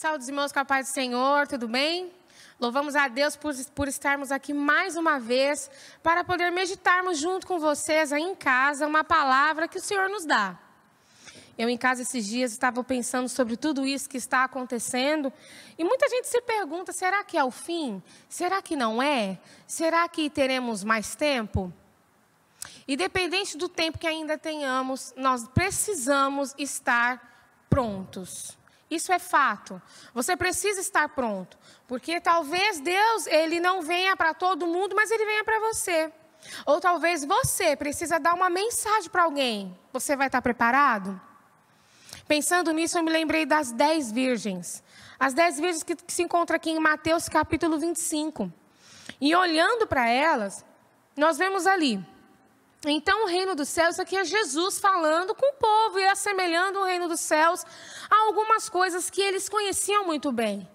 Saúde, irmãos, com a paz do Senhor, tudo bem? Louvamos a Deus por estarmos aqui mais uma vez, para poder meditarmos junto com vocês aí em casa, uma palavra que o Senhor nos dá. Eu em casa esses dias estava pensando sobre tudo isso que está acontecendo, e muita gente se pergunta, será que é o fim? Será que não é? Será que teremos mais tempo? Independente do tempo que ainda tenhamos, nós precisamos estar prontos. Isso é fato. Você precisa estar pronto. Porque talvez Deus, Ele não venha para todo mundo, mas Ele venha para você. Ou talvez você precisa dar uma mensagem para alguém. Você vai estar preparado? Pensando nisso, eu me lembrei das 10 virgens. As 10 virgens que se encontram aqui em Mateus capítulo 25. E olhando para elas, nós vemos ali. Então, o reino dos céus, isso aqui é Jesus falando com o povo e assemelhando o reino dos céus a algumas coisas que eles conheciam muito bem.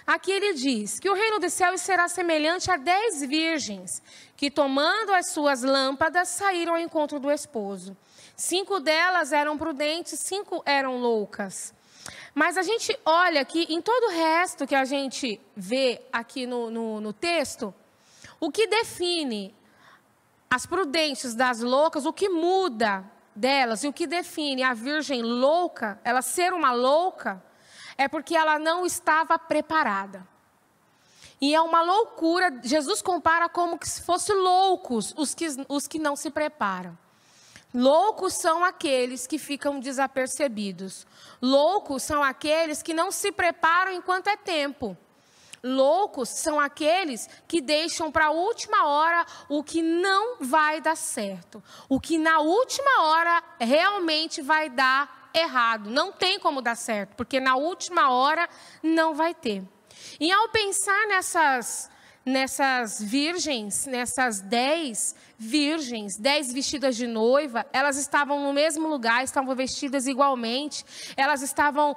Aqui ele diz que o reino dos céus será semelhante a 10 virgens que, tomando as suas lâmpadas, saíram ao encontro do esposo. 5 delas eram prudentes, 5 eram loucas. Mas a gente olha aqui, em todo o resto que a gente vê aqui no texto, o que define as prudentes das loucas, o que muda delas e o que define a virgem louca, ela ser uma louca, é porque ela não estava preparada. E é uma loucura, Jesus compara como se fossem loucos os que não se preparam. Loucos são aqueles que ficam desapercebidos. Loucos são aqueles que não se preparam enquanto é tempo. Loucos são aqueles que deixam para a última hora o que não vai dar certo. O que na última hora realmente vai dar errado. Não tem como dar certo, porque na última hora não vai ter. E ao pensar nessas virgens, nessas 10 virgens, 10 vestidas de noiva, elas estavam no mesmo lugar, estavam vestidas igualmente, elas estavam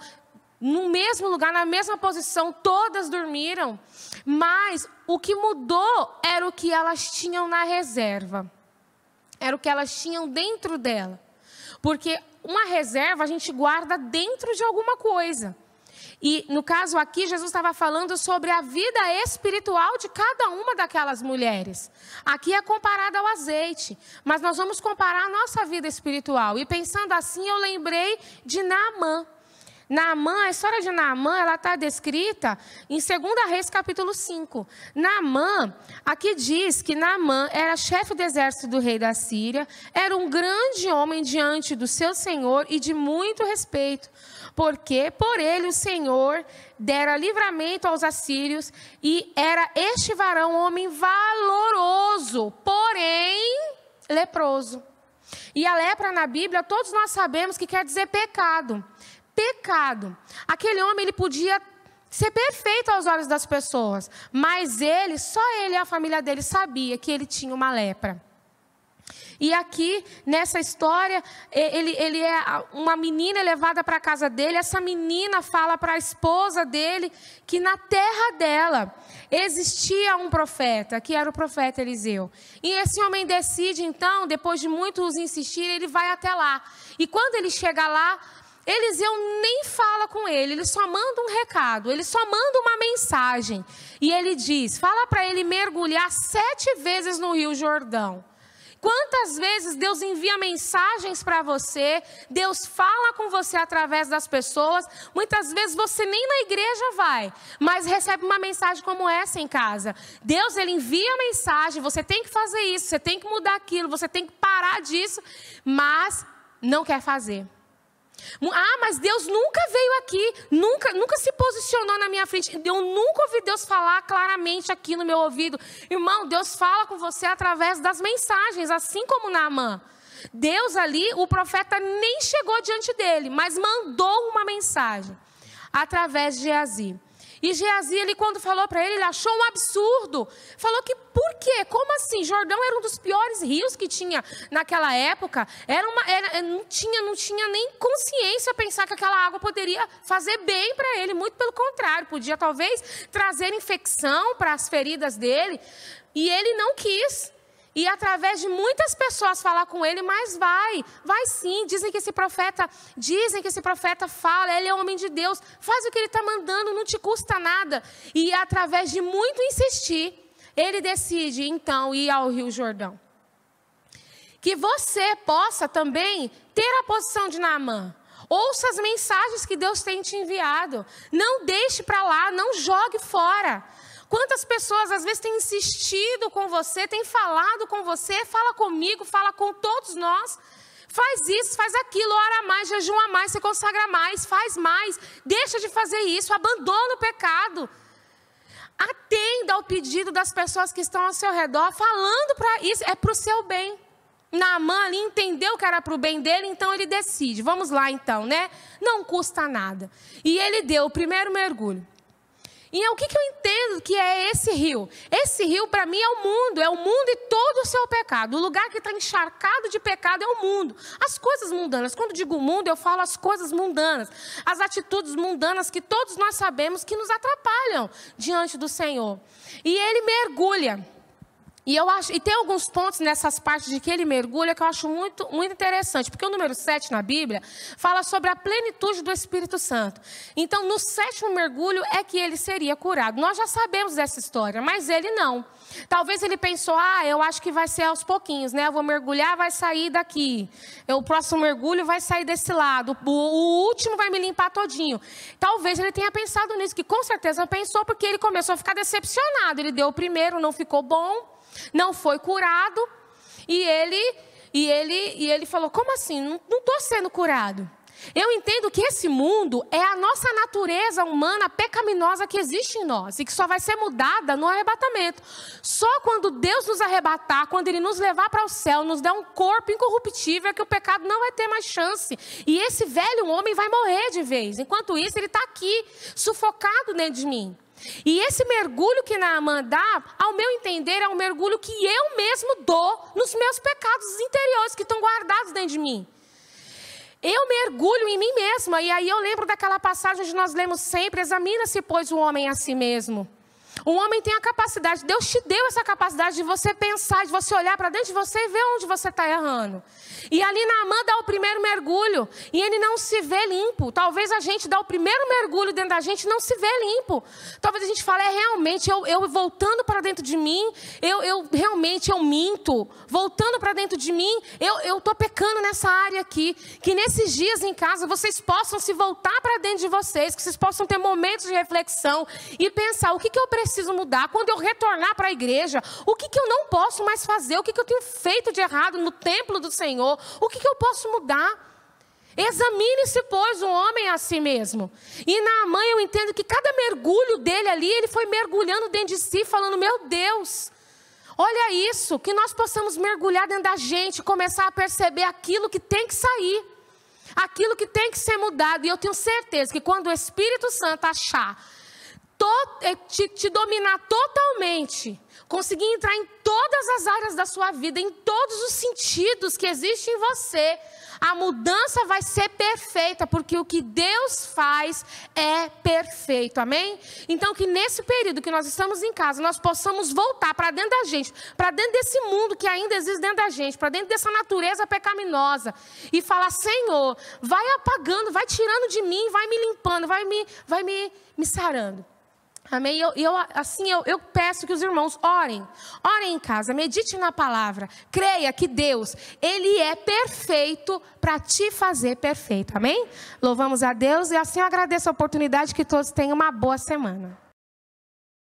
no mesmo lugar, na mesma posição, todas dormiram, mas o que mudou era o que elas tinham na reserva, era o que elas tinham dentro dela, porque uma reserva a gente guarda dentro de alguma coisa, e no caso aqui Jesus estava falando sobre a vida espiritual de cada uma daquelas mulheres, aqui é comparado ao azeite, mas nós vamos comparar a nossa vida espiritual, e pensando assim eu lembrei de Naamã. Naamã, a história de Naamã, ela está descrita em 2 Reis, capítulo 5. Naamã, aqui diz que Naamã era chefe do exército do rei da Síria, era um grande homem diante do seu senhor e de muito respeito, porque por ele o Senhor dera livramento aos assírios e era este varão um homem valoroso, porém leproso. E a lepra na Bíblia, todos nós sabemos que quer dizer pecado. Pecado. Aquele homem, ele podia ser perfeito aos olhos das pessoas, mas só ele e a família dele sabia que ele tinha uma lepra. E aqui, nessa história, ele é uma menina levada para a casa dele, essa menina fala para a esposa dele que na terra dela existia um profeta, que era o profeta Eliseu. E esse homem decide, então, depois de muitos insistir, ele vai até lá. E quando ele chega lá, Eliseu nem fala com ele só manda um recado, ele só manda uma mensagem. E ele diz, fala para ele mergulhar 7 vezes no Rio Jordão. Quantas vezes Deus envia mensagens para você, Deus fala com você através das pessoas, muitas vezes você nem na igreja vai, mas recebe uma mensagem como essa em casa. Deus, Ele envia a mensagem, você tem que fazer isso, você tem que mudar aquilo, você tem que parar disso, mas não quer fazer. Ah, mas Deus nunca veio aqui, nunca se posicionou na minha frente. Eu nunca ouvi Deus falar claramente aqui no meu ouvido. Irmão, Deus fala com você através das mensagens, assim como Naamã. Deus ali, o profeta nem chegou diante dele, mas mandou uma mensagem através de Geazi. E Geazi, ele quando falou para ele achou um absurdo. Falou que, por quê? Como assim? Jordão era um dos piores rios que tinha naquela época. Não tinha nem consciência pensar que aquela água poderia fazer bem para ele. Muito pelo contrário, podia talvez trazer infecção para as feridas dele. E ele não quis. E através de muitas pessoas falar com ele, mas vai sim. Dizem que esse profeta fala, ele é homem de Deus, faz o que ele está mandando, não te custa nada. E através de muito insistir, ele decide então ir ao Rio Jordão. Que você possa também ter a posição de Naamã. Ouça as mensagens que Deus tem te enviado. Não deixe para lá, não jogue fora. Quantas pessoas às vezes têm insistido com você, têm falado com você, fala comigo, fala com todos nós. Faz isso, faz aquilo, ora mais, jejua mais, se consagra mais, faz mais. Deixa de fazer isso, abandona o pecado. Atenda ao pedido das pessoas que estão ao seu redor, falando para isso, é para o seu bem. Naamã ali entendeu que era para o bem dele, então ele decide. Vamos lá então, né? Não custa nada. E ele deu o primeiro mergulho. E o que eu entendo que é esse rio? Esse rio para mim é o mundo e todo o seu pecado. O lugar que está encharcado de pecado é o mundo. As coisas mundanas, quando digo mundo, eu falo as coisas mundanas. As atitudes mundanas que todos nós sabemos que nos atrapalham diante do Senhor. E ele mergulha. E tem alguns pontos nessas partes de que ele mergulha que eu acho muito, muito interessante. Porque o número 7 na Bíblia fala sobre a plenitude do Espírito Santo. Então, no 7º mergulho é que ele seria curado. Nós já sabemos dessa história, mas ele não. Talvez ele pensou, eu acho que vai ser aos pouquinhos, né? Eu vou mergulhar, vai sair daqui. O próximo mergulho vai sair desse lado. O último vai me limpar todinho. Talvez ele tenha pensado nisso, que com certeza pensou, porque ele começou a ficar decepcionado. Ele deu o primeiro, não ficou bom. Não foi curado, e ele falou, como assim? Não estou sendo curado. Eu entendo que esse mundo é a nossa natureza humana pecaminosa que existe em nós, e que só vai ser mudada no arrebatamento. Só quando Deus nos arrebatar, quando Ele nos levar para o céu, nos der um corpo incorruptível, é que o pecado não vai ter mais chance. E esse velho homem vai morrer de vez. Enquanto isso, ele está aqui, sufocado dentro de mim. E esse mergulho que Naamã dá, ao meu entender, é um mergulho que eu mesmo dou nos meus pecados interiores que estão guardados dentro de mim. Eu mergulho em mim mesma. E aí eu lembro daquela passagem onde nós lemos sempre, examina-se, pois, o homem a si mesmo. O homem tem a capacidade, Deus te deu essa capacidade de você pensar, de você olhar para dentro de você e ver onde você está errando. E ali Naamã dá o primeiro mergulho e ele não se vê limpo. Talvez a gente dá o primeiro mergulho dentro da gente e não se vê limpo. Talvez a gente fale, realmente, eu voltando para dentro de mim, realmente eu minto. Voltando para dentro de mim, eu estou pecando nessa área aqui. Que nesses dias em casa vocês possam se voltar para dentro de vocês, que vocês possam ter momentos de reflexão e pensar, o que eu preciso mudar? Quando eu retornar para a igreja, o que eu não posso mais fazer? O que eu tenho feito de errado no templo do Senhor? O que eu posso mudar? Examine-se, pois, o homem a si mesmo. E Naamã, eu entendo que cada mergulho dele ali, ele foi mergulhando dentro de si, falando, meu Deus, olha isso, que nós possamos mergulhar dentro da gente, começar a perceber aquilo que tem que sair, aquilo que tem que ser mudado. E eu tenho certeza que quando o Espírito Santo te dominar totalmente, conseguir entrar em todas as áreas da sua vida, em todos os sentidos que existem em você, a mudança vai ser perfeita, porque o que Deus faz é perfeito, amém? Então que nesse período que nós estamos em casa, nós possamos voltar para dentro da gente, para dentro desse mundo que ainda existe dentro da gente, para dentro dessa natureza pecaminosa, e falar, Senhor, vai apagando, vai tirando de mim, vai me limpando, vai me sarando. Amém? Eu peço que os irmãos orem em casa, medite na palavra, creia que Deus, Ele é perfeito para te fazer perfeito, amém? Louvamos a Deus e assim eu agradeço a oportunidade, que todos tenham uma boa semana.